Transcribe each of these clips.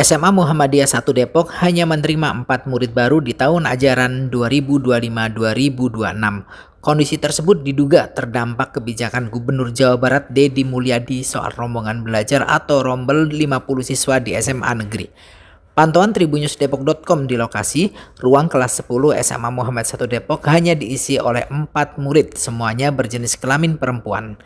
SMA Muhammadiyah 1 Depok hanya menerima 4 murid baru di tahun ajaran 2025-2026. Kondisi tersebut diduga terdampak kebijakan Gubernur Jawa Barat Deddy Mulyadi soal rombongan belajar atau rombel 50 siswa di SMA negeri. Pantauan tribunnews.depok.com di lokasi, ruang kelas 10 SMA Muhammad 1 Depok hanya diisi oleh 4 murid, semuanya berjenis kelamin perempuan.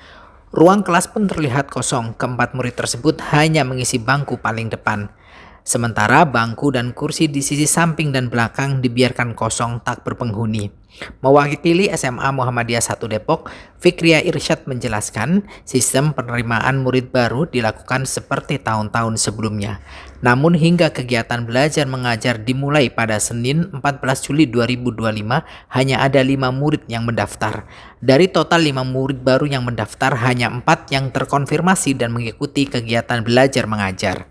Ruang kelas pun terlihat kosong, keempat murid tersebut hanya mengisi bangku paling depan. Sementara bangku dan kursi di sisi samping dan belakang dibiarkan kosong tak berpenghuni. Mewakili SMA Muhammadiyah 1 Depok, Fikria Irsyad menjelaskan sistem penerimaan murid baru dilakukan seperti tahun-tahun sebelumnya. Namun hingga kegiatan belajar mengajar dimulai pada Senin 14 Juli 2025, hanya ada 5 murid yang mendaftar. Dari total 5 murid baru yang mendaftar, hanya 4 yang terkonfirmasi dan mengikuti kegiatan belajar mengajar.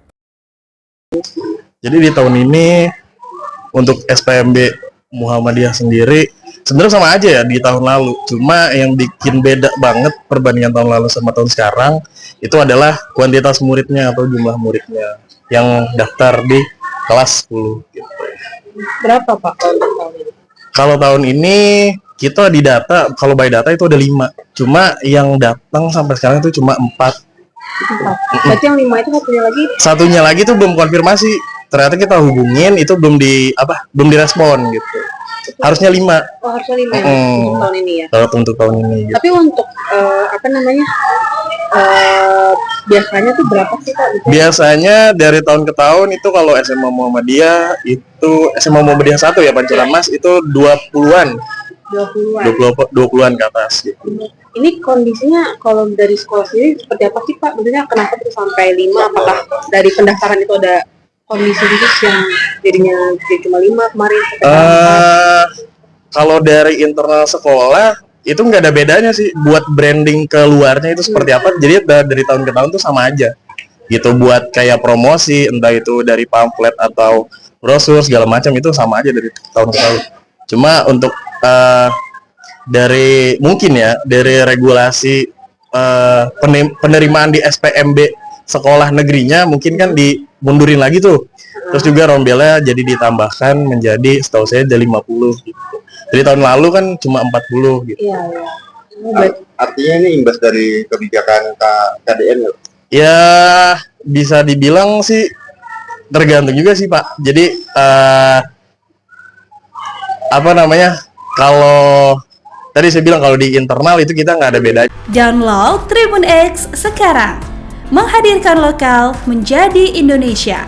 Jadi di tahun ini untuk SPMB Muhammadiyah sendiri sebenarnya sama aja ya di tahun lalu. Cuma yang bikin beda banget perbandingan tahun lalu sama tahun sekarang itu adalah kuantitas muridnya atau jumlah muridnya yang daftar di kelas 10 gitu. Berapa Pak untuk tahun ini? Kalau tahun ini kita di data, kalau by data itu ada 5. Cuma yang datang sampai sekarang itu cuma 4. Berarti yang 5 itu satunya lagi tuh belum konfirmasi. Ternyata kita hubungin itu belum direspon gitu. Harusnya 5. Oh, harusnya 5 ya untuk tahun ini ya. Untuk tahun ini gitu. Tapi untuk biasanya tuh berapa sih Pak? Biasanya dari tahun ke tahun itu kalau SMA Muhammadiyah itu SMA Muhammadiyah 1 ya Pancoran Mas itu 20-an. 20-an ke atas gitu. Ini kondisinya kalau dari sekolah sendiri seperti apa sih Pak? Maksudnya kenapa tuh sampai 5? Apakah dari pendaftaran itu ada kondisi khusus yang jadinya cuma 5 kemarin? Kalau dari internal sekolah itu nggak ada bedanya sih. Buat branding ke luarnya itu seperti apa. Jadi dari tahun ke tahun tuh sama aja. Gitu buat kayak promosi, entah itu dari pamflet atau brosur segala macam itu sama aja dari tahun ke tahun. Cuma untuk dari regulasi penerimaan di SPMB sekolah negerinya mungkin kan dimundurin lagi tuh. Terus juga rombelnya jadi ditambahkan menjadi setahu saya jadi 50 gitu. Jadi tahun lalu kan cuma 40 gitu. Iya. Artinya ini imbas dari kebijakan KDN ya? Ya bisa dibilang sih tergantung juga sih Pak. Jadi kalau tadi saya bilang kalau di internal itu kita nggak ada bedanya. Download Tribun X sekarang, menghadirkan lokal menjadi Indonesia.